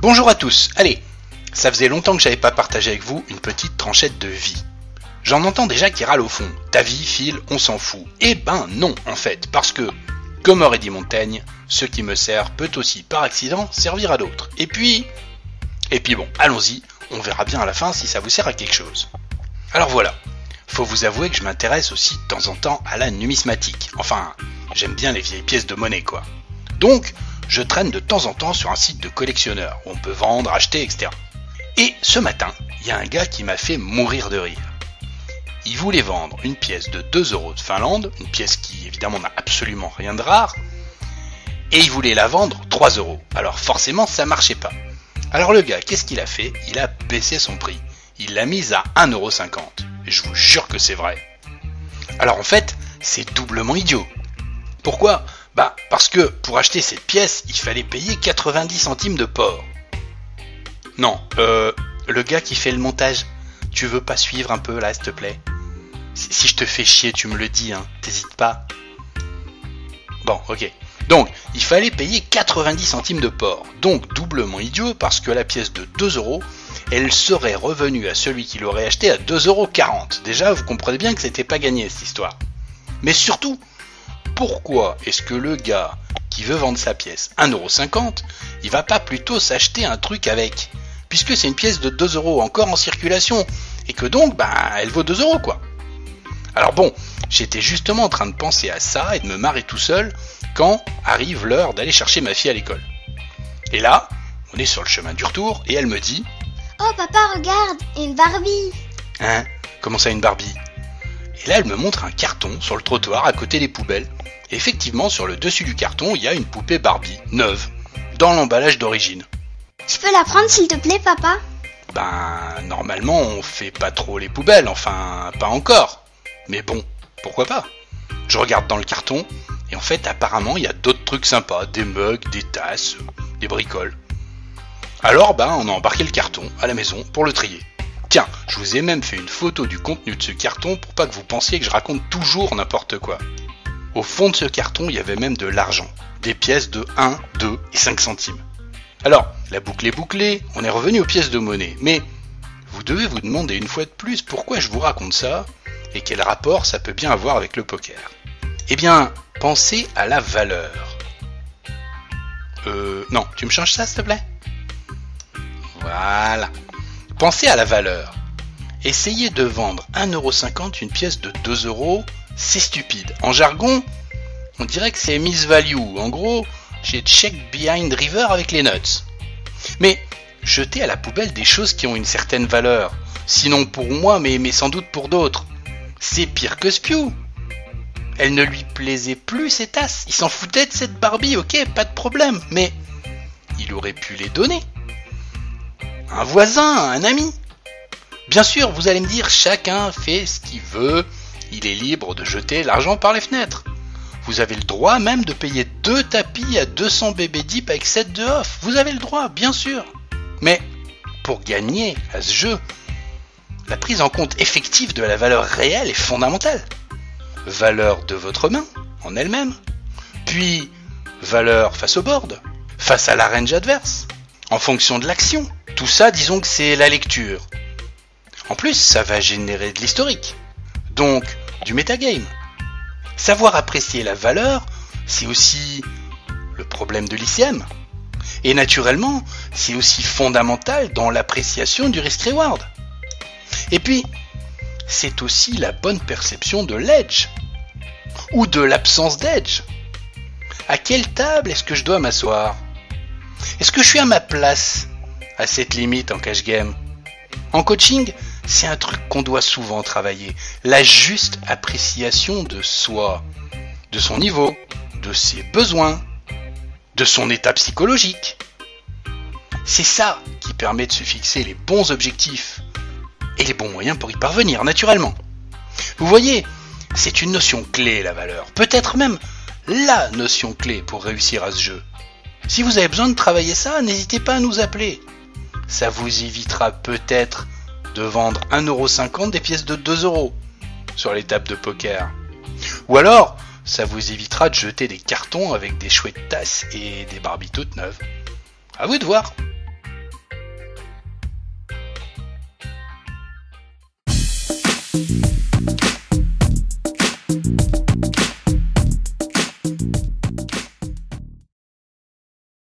Bonjour à tous, allez, ça faisait longtemps que j'avais pas partagé avec vous une petite tranchette de vie. J'en entends déjà qui râlent au fond, ta vie, Phil, on s'en fout. Eh ben non, en fait, parce que, comme aurait dit Montaigne, ce qui me sert peut aussi par accident servir à d'autres. Et puis bon, allons-y, on verra bien à la fin si ça vous sert à quelque chose. Alors voilà, faut vous avouer que je m'intéresse aussi de temps en temps à la numismatique. Enfin, j'aime bien les vieilles pièces de monnaie quoi. Donc, je traîne de temps en temps sur un site de collectionneur où on peut vendre, acheter, etc. Et ce matin, il y a un gars qui m'a fait mourir de rire. Il voulait vendre une pièce de 2 € de Finlande, une pièce qui évidemment n'a absolument rien de rare, et il voulait la vendre 3 €. Alors forcément, ça marchait pas. Alors le gars, qu'est-ce qu'il a fait? Il a baissé son prix. Il l'a mise à 1,50 €. Et je vous jure que c'est vrai. Alors en fait, c'est doublement idiot. Pourquoi? Parce que pour acheter cette pièce, il fallait payer 90 centimes de port. Non, le gars qui fait le montage, tu veux pas suivre un peu là, s'il te plaît? Si je te fais chier, tu me le dis, hein, t'hésites pas. Bon, ok. Donc, il fallait payer 90 centimes de port. Donc, doublement idiot parce que la pièce de 2 €, elle serait revenue à celui qui l'aurait acheté à 2,40 €. Déjà, vous comprenez bien que c'était pas gagné cette histoire. Mais surtout, pourquoi est-ce que le gars qui veut vendre sa pièce 1,50 €, il va pas plutôt s'acheter un truc avec? Puisque c'est une pièce de 2 € encore en circulation, et que donc, elle vaut 2 € quoi. Alors bon, j'étais justement en train de penser à ça et de me marrer tout seul quand arrive l'heure d'aller chercher ma fille à l'école. Et là, on est sur le chemin du retour et elle me dit « Oh papa, regarde, une Barbie !» Hein? Comment ça une Barbie? Et là, elle me montre un carton sur le trottoir à côté des poubelles. Et effectivement, sur le dessus du carton, il y a une poupée Barbie, neuve, dans l'emballage d'origine. Je peux la prendre s'il te plaît, papa? Normalement, on fait pas trop les poubelles, enfin, pas encore. Mais bon, pourquoi pas? Je regarde dans le carton, et en fait, apparemment, il y a d'autres trucs sympas, des mugs, des tasses, des bricoles. Alors, on a embarqué le carton à la maison pour le trier. Tiens, je vous ai même fait une photo du contenu de ce carton pour pas que vous pensiez que je raconte toujours n'importe quoi. Au fond de ce carton, il y avait même de l'argent, des pièces de 1, 2 et 5 centimes. Alors, la boucle est bouclée, on est revenu aux pièces de monnaie, mais vous devez vous demander une fois de plus pourquoi je vous raconte ça et quel rapport ça peut bien avoir avec le poker. Eh bien, pensez à la valeur. Non, tu me changes ça s'il te plaît? Voilà. Pensez à la valeur. Essayez de vendre 1,50 € une pièce de 2 €, c'est stupide. En jargon, on dirait que c'est misvalue. En gros, j'ai check behind river avec les nuts. Mais jetez à la poubelle des choses qui ont une certaine valeur. Sinon pour moi, mais sans doute pour d'autres. C'est pire que Spew. Elle ne lui plaisait plus ces tasses. Il s'en foutait de cette Barbie, ok, pas de problème. Mais il aurait pu les donner. Un voisin, un ami. Bien sûr, vous allez me dire, chacun fait ce qu'il veut. Il est libre de jeter l'argent par les fenêtres. Vous avez le droit même de payer 2 tapis à 200 bébés deep avec 7 de off. Vous avez le droit, bien sûr. Mais pour gagner à ce jeu, la prise en compte effective de la valeur réelle est fondamentale. Valeur de votre main, en elle-même. Puis, valeur face au board, face à la range adverse, en fonction de l'action. Tout ça, disons que c'est la lecture. En plus, ça va générer de l'historique. Donc, du metagame. Savoir apprécier la valeur, c'est aussi le problème de l'ICM. Et naturellement, c'est aussi fondamental dans l'appréciation du risk-reward. Et puis, c'est aussi la bonne perception de l'edge, ou de l'absence d'edge. À quelle table est-ce que je dois m'asseoir? Est-ce que je suis à ma place à cette limite en cash game? En coaching, c'est un truc qu'on doit souvent travailler, la juste appréciation de soi, de son niveau, de ses besoins, de son état psychologique. C'est ça qui permet de se fixer les bons objectifs et les bons moyens pour y parvenir, naturellement. Vous voyez, c'est une notion clé, la valeur, peut-être même la notion clé pour réussir à ce jeu. Si vous avez besoin de travailler ça, n'hésitez pas à nous appeler. Ça vous évitera peut-être de vendre 1,50 € des pièces de 2 €. sur les tables de poker. Ou alors, ça vous évitera de jeter des cartons avec des chouettes tasses et des Barbies toutes neuves. À vous de voir.